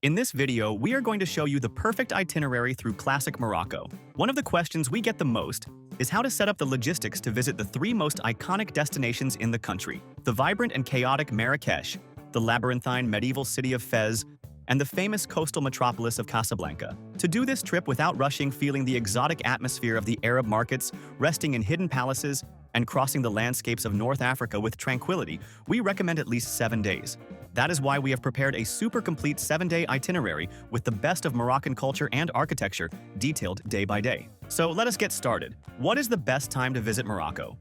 In this video, we are going to show you the perfect itinerary through classic Morocco. One of the questions we get the most is how to set up the logistics to visit the three most iconic destinations in the country: the vibrant and chaotic Marrakesh, the labyrinthine medieval city of Fez, and the famous coastal metropolis of Casablanca. To do this trip without rushing, feeling the exotic atmosphere of the Arab markets, resting in hidden palaces, and crossing the landscapes of North Africa with tranquility, we recommend at least 7 days. That is why we have prepared a super complete 7-day itinerary with the best of Moroccan culture and architecture, detailed day by day. So let us get started. What is the best time to visit Morocco?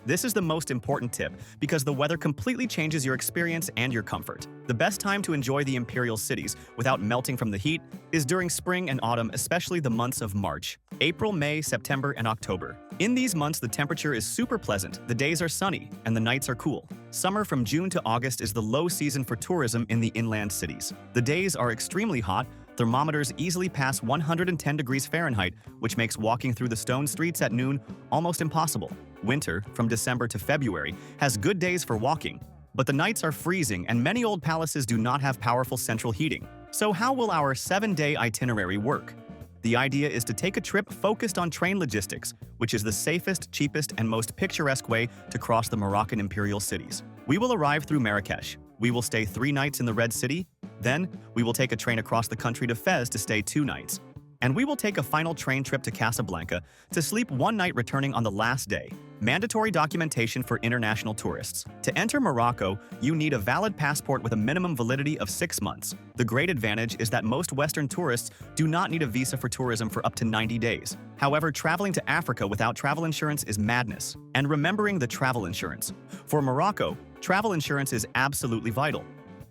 This is the most important tip because the weather completely changes your experience and your comfort. The best time to enjoy the imperial cities without melting from the heat is during spring and autumn, especially the months of March, April, May, September, and October. In these months, the temperature is super pleasant, the days are sunny, and the nights are cool. Summer from June to August is the low season for tourism in the inland cities. The days are extremely hot. Thermometers easily pass 110 degrees Fahrenheit, which makes walking through the stone streets at noon almost impossible. Winter, from December to February, has good days for walking, but the nights are freezing and many old palaces do not have powerful central heating. So how will our 7-day itinerary work? The idea is to take a trip focused on train logistics, which is the safest, cheapest, and most picturesque way to cross the Moroccan imperial cities. We will arrive through Marrakesh. We will stay 3 nights in the Red City. Then, we will take a train across the country to Fez to stay 2 nights. And we will take a final train trip to Casablanca to sleep 1 night, returning on the last day. Mandatory documentation for international tourists. To enter Morocco, you need a valid passport with a minimum validity of 6 months. The great advantage is that most Western tourists do not need a visa for tourism for up to 90 days. However, traveling to Africa without travel insurance is madness. And remembering the travel insurance. For Morocco, travel insurance is absolutely vital.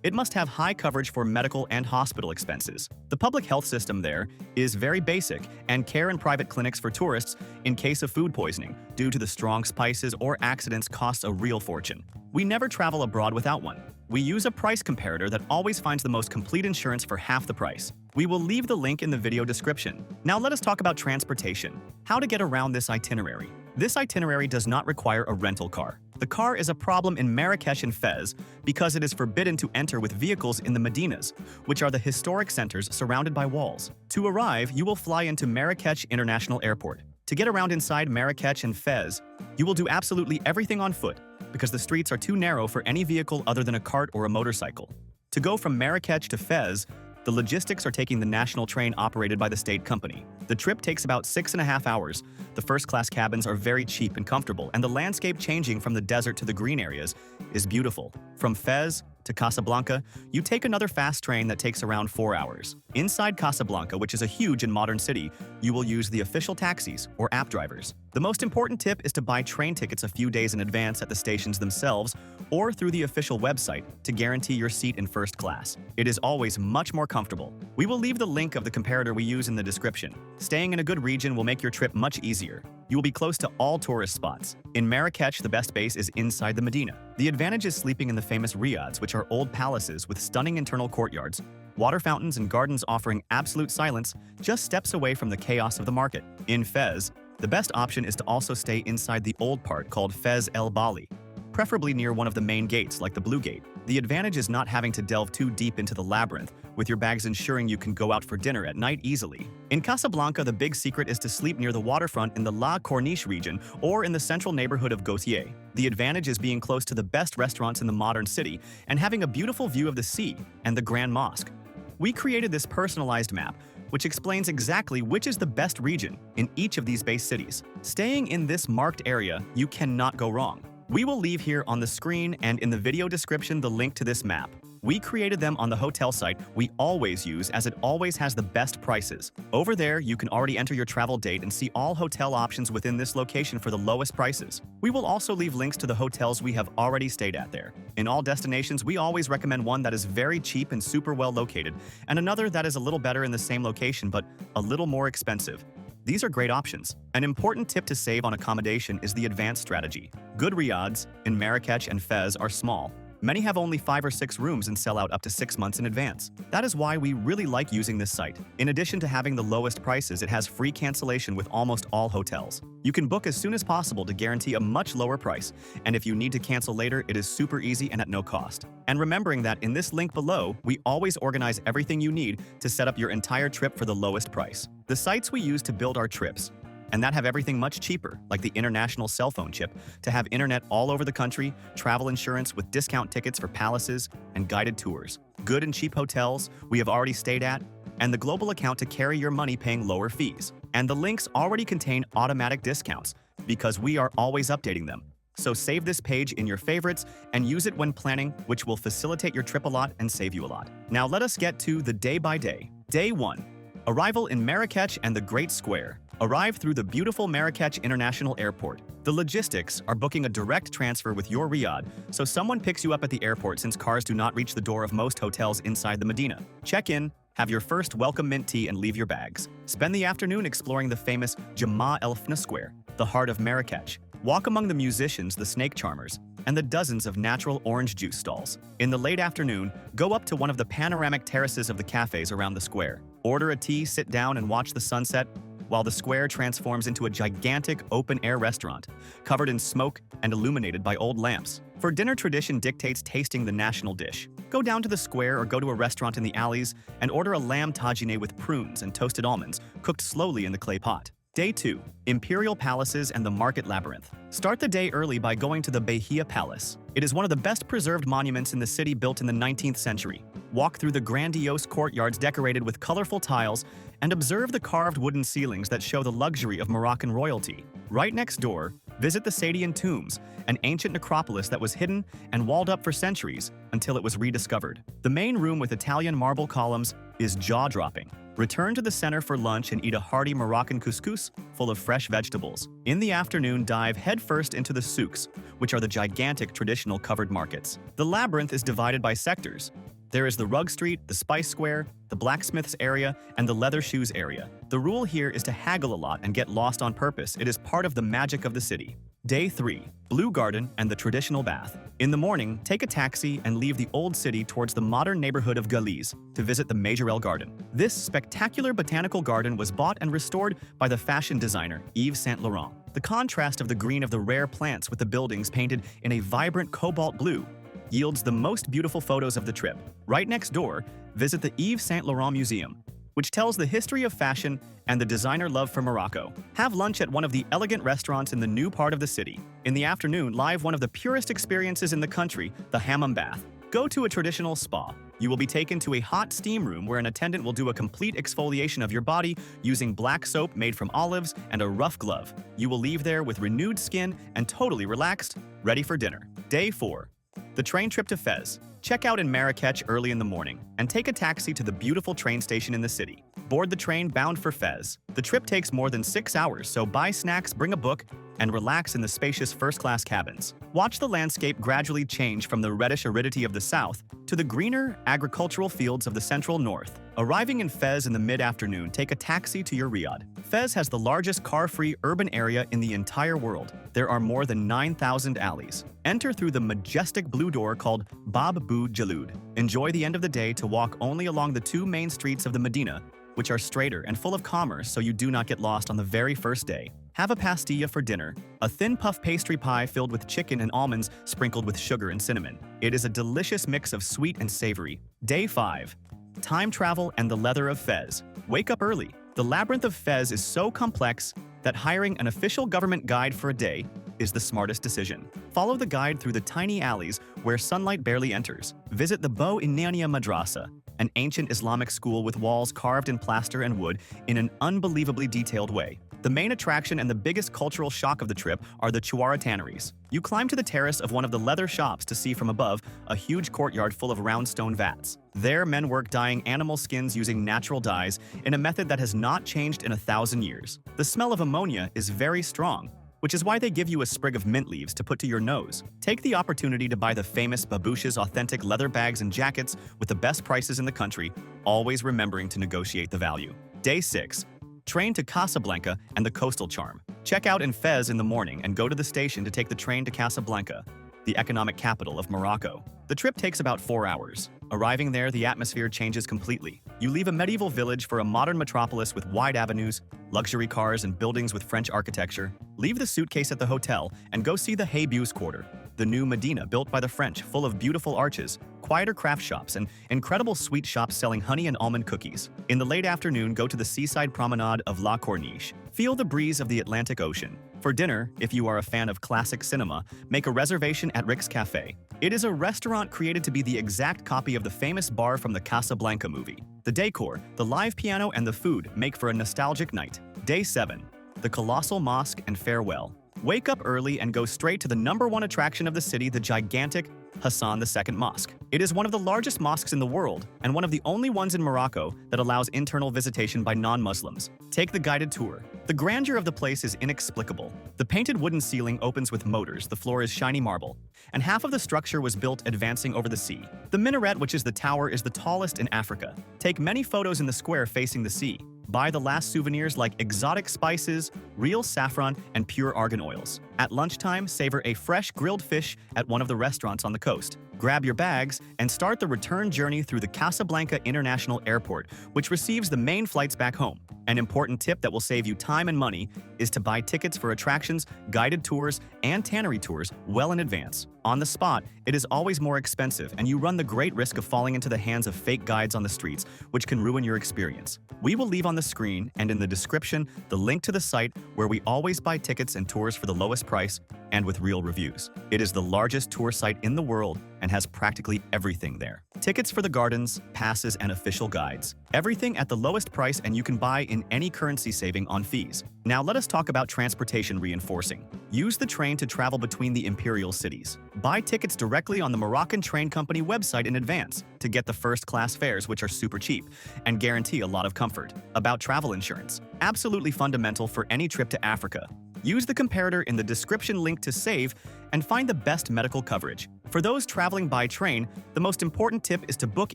It must have high coverage for medical and hospital expenses. The public health system there is very basic, and care in private clinics for tourists in case of food poisoning due to the strong spices or accidents costs a real fortune. We never travel abroad without one. We use a price comparator that always finds the most complete insurance for half the price. We will leave the link in the video description. Now let us talk about transportation. How to get around this itinerary. This itinerary does not require a rental car. The car is a problem in Marrakesh and Fez because it is forbidden to enter with vehicles in the Medinas, which are the historic centers surrounded by walls. To arrive, you will fly into Marrakesh International Airport. To get around inside Marrakesh and Fez, you will do absolutely everything on foot because the streets are too narrow for any vehicle other than a cart or a motorcycle. To go from Marrakesh to Fez, the logistics are taking the national train operated by the state company. The trip takes about 6.5 hours. The first-class cabins are very cheap and comfortable, and the landscape changing from the desert to the green areas is beautiful. From Fez to Casablanca, you take another fast train that takes around 4 hours. Inside Casablanca, which is a huge and modern city, you will use the official taxis or app drivers. The most important tip is to buy train tickets a few days in advance at the stations themselves or through the official website to guarantee your seat in first class. It is always much more comfortable. We will leave the link of the comparator we use in the description. Staying in a good region will make your trip much easier. You will be close to all tourist spots. In Marrakesh, the best base is inside the Medina. The advantage is sleeping in the famous riads, which are old palaces with stunning internal courtyards, water fountains, and gardens offering absolute silence, just steps away from the chaos of the market. In Fez, the best option is to also stay inside the old part called Fez El Bali, preferably near one of the main gates like the Blue Gate. The advantage is not having to delve too deep into the labyrinth, with your bags ensuring you can go out for dinner at night easily. In Casablanca, the big secret is to sleep near the waterfront in the La Corniche region or in the central neighborhood of Gautier. The advantage is being close to the best restaurants in the modern city and having a beautiful view of the sea and the Grand Mosque. We created this personalized map, which explains exactly which is the best region in each of these base cities. Staying in this marked area, you cannot go wrong. We will leave here on the screen and in the video description the link to this map. We created them on the hotel site we always use as it always has the best prices. Over there, you can already enter your travel date and see all hotel options within this location for the lowest prices. We will also leave links to the hotels we have already stayed at there. In all destinations, we always recommend one that is very cheap and super well located, and another that is a little better in the same location but a little more expensive. These are great options. An important tip to save on accommodation is the advanced strategy. Good riads in Marrakesh and Fez are small, Many have only 5 or 6 rooms and sell out up to 6 months in advance. That is why we really like using this site. In addition to having the lowest prices, it has free cancellation with almost all hotels. You can book as soon as possible to guarantee a much lower price, and if you need to cancel later, it is super easy and at no cost. And remembering that in this link below, we always organize everything you need to set up your entire trip for the lowest price. The sites we use to build our trips, and that have everything much cheaper, like the international cell phone chip, to have internet all over the country, travel insurance with discount tickets for palaces and guided tours, good and cheap hotels we have already stayed at, and the global account to carry your money paying lower fees. And the links already contain automatic discounts because we are always updating them. So save this page in your favorites and use it when planning, which will facilitate your trip a lot and save you a lot. Now let us get to the day by day. Day 1. Arrival in Marrakesh and the Great Square. Arrive through the beautiful Marrakesh International Airport. The logistics are booking a direct transfer with your Riyadh, so someone picks you up at the airport since cars do not reach the door of most hotels inside the Medina. Check in, have your first welcome mint tea and leave your bags. Spend the afternoon exploring the famous Jama El Fna Square, the heart of Marrakesh. Walk among the musicians, the snake charmers, and the dozens of natural orange juice stalls. In the late afternoon, go up to one of the panoramic terraces of the cafes around the square. Order a tea, sit down, and watch the sunset, while the square transforms into a gigantic open-air restaurant, covered in smoke and illuminated by old lamps. For dinner, tradition dictates tasting the national dish. Go down to the square or go to a restaurant in the alleys and order a lamb tagine with prunes and toasted almonds, cooked slowly in the clay pot. Day 2. Imperial Palaces and the Market Labyrinth. Start the day early by going to the Bahia Palace. It is one of the best preserved monuments in the city, built in the 19th century. Walk through the grandiose courtyards decorated with colorful tiles and observe the carved wooden ceilings that show the luxury of Moroccan royalty. Right next door, visit the Sadian tombs, an ancient necropolis that was hidden and walled up for centuries until it was rediscovered. The main room with Italian marble columns is jaw-dropping. Return to the center for lunch and eat a hearty Moroccan couscous full of fresh vegetables. In the afternoon, dive headfirst into the souks, which are the gigantic traditional covered markets. The labyrinth is divided by sectors. There is the rug street, the spice square, the blacksmith's area, and the leather shoes area. The rule here is to haggle a lot and get lost on purpose. It is part of the magic of the city. Day 3. Blue Garden and the traditional bath. In the morning, take a taxi and leave the old city towards the modern neighborhood of Galiz to visit the Majorelle Garden. This spectacular botanical garden was bought and restored by the fashion designer Yves Saint Laurent. The contrast of the green of the rare plants with the buildings painted in a vibrant cobalt blue yields the most beautiful photos of the trip. Right next door, visit the Yves Saint Laurent Museum, which tells the history of fashion and the designer love for Morocco. Have lunch at one of the elegant restaurants in the new part of the city. In the afternoon, live one of the purest experiences in the country, the hammam bath. Go to a traditional spa. You will be taken to a hot steam room where an attendant will do a complete exfoliation of your body using black soap made from olives and a rough glove. You will leave there with renewed skin and totally relaxed, ready for dinner. Day 4. The train trip to Fez. Check out in Marrakesh early in the morning and take a taxi to the beautiful train station in the city. Board the train bound for Fez. The trip takes more than 6 hours, so buy snacks, bring a book, and relax in the spacious first-class cabins. Watch the landscape gradually change from the reddish aridity of the south to the greener, agricultural fields of the central north. Arriving in Fez in the mid-afternoon, take a taxi to your Riyadh. Fez has the largest car-free urban area in the entire world. There are more than 9,000 alleys. Enter through the majestic blue door called Bab Bou Jaloud. Enjoy the end of the day to walk only along the 2 main streets of the Medina, which are straighter and full of commerce, so you do not get lost on the very first day. Have a pastilla for dinner, a thin puff pastry pie filled with chicken and almonds sprinkled with sugar and cinnamon. It is a delicious mix of sweet and savory. Day 5. Time travel and the leather of Fez. Wake up early. The labyrinth of Fez is so complex that hiring an official government guide for a day is the smartest decision. Follow the guide through the tiny alleys where sunlight barely enters. Visit the Bo Inania Madrasa, an ancient Islamic school with walls carved in plaster and wood in an unbelievably detailed way. The main attraction and the biggest cultural shock of the trip are the Chouara tanneries. You climb to the terrace of one of the leather shops to see from above a huge courtyard full of round stone vats. There, men work dyeing animal skins using natural dyes in a method that has not changed in 1,000 years. The smell of ammonia is very strong, which is why they give you a sprig of mint leaves to put to your nose. Take the opportunity to buy the famous Babouche's authentic leather bags and jackets with the best prices in the country, always remembering to negotiate the value. Day 6. Train to Casablanca and the coastal charm. Check out in Fez in the morning and go to the station to take the train to Casablanca. the economic capital of Morocco. The trip takes about 4 hours. Arriving there, the atmosphere changes completely. You leave a medieval village for a modern metropolis with wide avenues, luxury cars, and buildings with French architecture. Leave the suitcase at the hotel and go see the Haybeus Quarter, the new Medina built by the French, full of beautiful arches, quieter craft shops, and incredible sweet shops selling honey and almond cookies. In the late afternoon, go to the seaside promenade of La Corniche. Feel the breeze of the Atlantic Ocean. For dinner, if you are a fan of classic cinema, make a reservation at Rick's Cafe. It is a restaurant created to be the exact copy of the famous bar from the Casablanca movie. The decor, the live piano, and the food make for a nostalgic night. Day 7. The colossal mosque and farewell. Wake up early and go straight to the #1 attraction of the city, the gigantic Hassan II Mosque. It is one of the largest mosques in the world and one of the only ones in Morocco that allows internal visitation by non-Muslims. Take the guided tour. The grandeur of the place is inexplicable. The painted wooden ceiling opens with motors, the floor is shiny marble, and half of the structure was built advancing over the sea. The minaret, which is the tower, is the tallest in Africa. Take many photos in the square facing the sea. Buy the last souvenirs like exotic spices, real saffron, and pure argan oils. At lunchtime, savor a fresh grilled fish at one of the restaurants on the coast. Grab your bags and start the return journey through the Casablanca International Airport, which receives the main flights back home. An important tip that will save you time and money is to buy tickets for attractions, guided tours, and tannery tours well in advance. On the spot, it is always more expensive, and you run the great risk of falling into the hands of fake guides on the streets, which can ruin your experience. We will leave on the screen and in the description the link to the site where we always buy tickets and tours for the lowest price and with real reviews. It is the largest tour site in the world and has practically everything there. Tickets for the gardens, passes, and official guides. Everything at the lowest price, and you can buy in any currency, saving on fees. Now let us talk about transportation reinforcing. Use the train to travel between the imperial cities. Buy tickets directly on the Moroccan Train Company website in advance to get the first-class fares, which are super cheap and guarantee a lot of comfort. About travel insurance. Absolutely fundamental for any trip to Africa. Use the comparator in the description link to save and find the best medical coverage. For those traveling by train, the most important tip is to book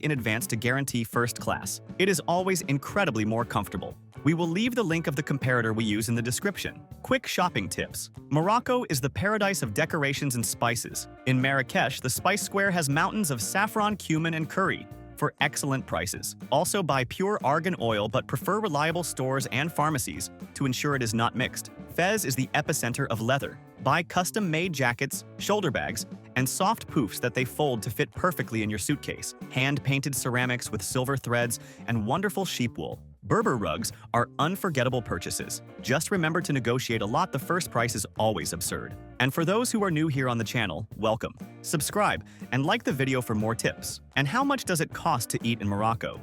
in advance to guarantee first class. It is always incredibly more comfortable. We will leave the link of the comparator we use in the description. Quick shopping tips. Morocco is the paradise of decorations and spices. In Marrakesh, the Spice Square has mountains of saffron, cumin, and curry for excellent prices. Also buy pure argan oil, but prefer reliable stores and pharmacies to ensure it is not mixed. Fez is the epicenter of leather. Buy custom-made jackets, shoulder bags, and soft poofs that they fold to fit perfectly in your suitcase. Hand-painted ceramics with silver threads and wonderful sheep wool. Berber rugs are unforgettable purchases. Just remember to negotiate a lot. The first price is always absurd. And for those who are new here on the channel, welcome. Subscribe and like the video for more tips. And how much does it cost to eat in Morocco?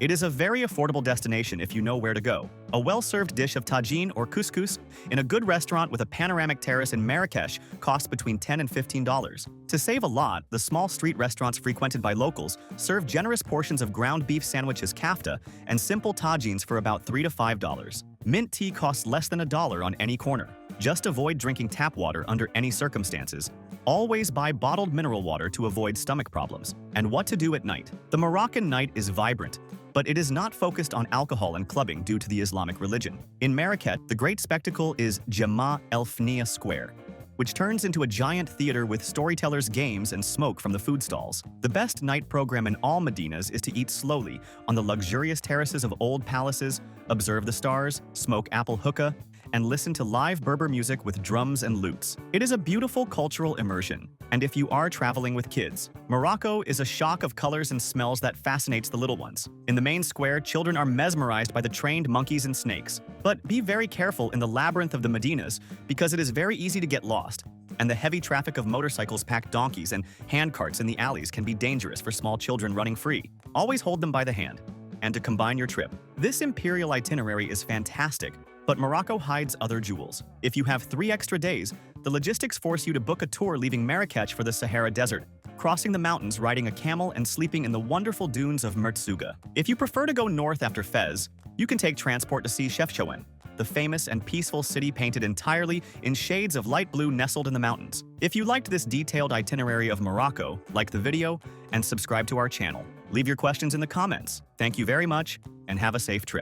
It is a very affordable destination if you know where to go. A well-served dish of tagine or couscous in a good restaurant with a panoramic terrace in Marrakesh costs between $10 and $15. To save a lot, the small street restaurants frequented by locals serve generous portions of ground beef sandwiches, kafta, and simple tagines for about $3 to $5. Mint tea costs less than $1 on any corner. Just avoid drinking tap water under any circumstances. Always buy bottled mineral water to avoid stomach problems. And what to do at night. The Moroccan night is vibrant, but it is not focused on alcohol and clubbing due to the Islamic religion. In Marrakech, the great spectacle is Jama El Fnia Square, which turns into a giant theater with storytellers, games, and smoke from the food stalls. The best night program in all Medinas is to eat slowly on the luxurious terraces of old palaces, observe the stars, smoke apple hookah, and listen to live Berber music with drums and lutes. It is a beautiful cultural immersion. And if you are traveling with kids, Morocco is a shock of colors and smells that fascinates the little ones. In the main square, children are mesmerized by the trained monkeys and snakes. But be very careful in the labyrinth of the Medinas because it is very easy to get lost. And the heavy traffic of motorcycles, packed donkeys, and handcarts in the alleys can be dangerous for small children running free. Always hold them by the hand. And to combine your trip, this imperial itinerary is fantastic, but Morocco hides other jewels. If you have 3 extra days, the logistics force you to book a tour leaving Marrakech for the Sahara Desert, crossing the mountains, riding a camel, and sleeping in the wonderful dunes of Merzouga. If you prefer to go north after Fez, you can take transport to see Chefchaouen, the famous and peaceful city painted entirely in shades of light blue nestled in the mountains. If you liked this detailed itinerary of Morocco, like the video and subscribe to our channel. Leave your questions in the comments. Thank you very much, and have a safe trip.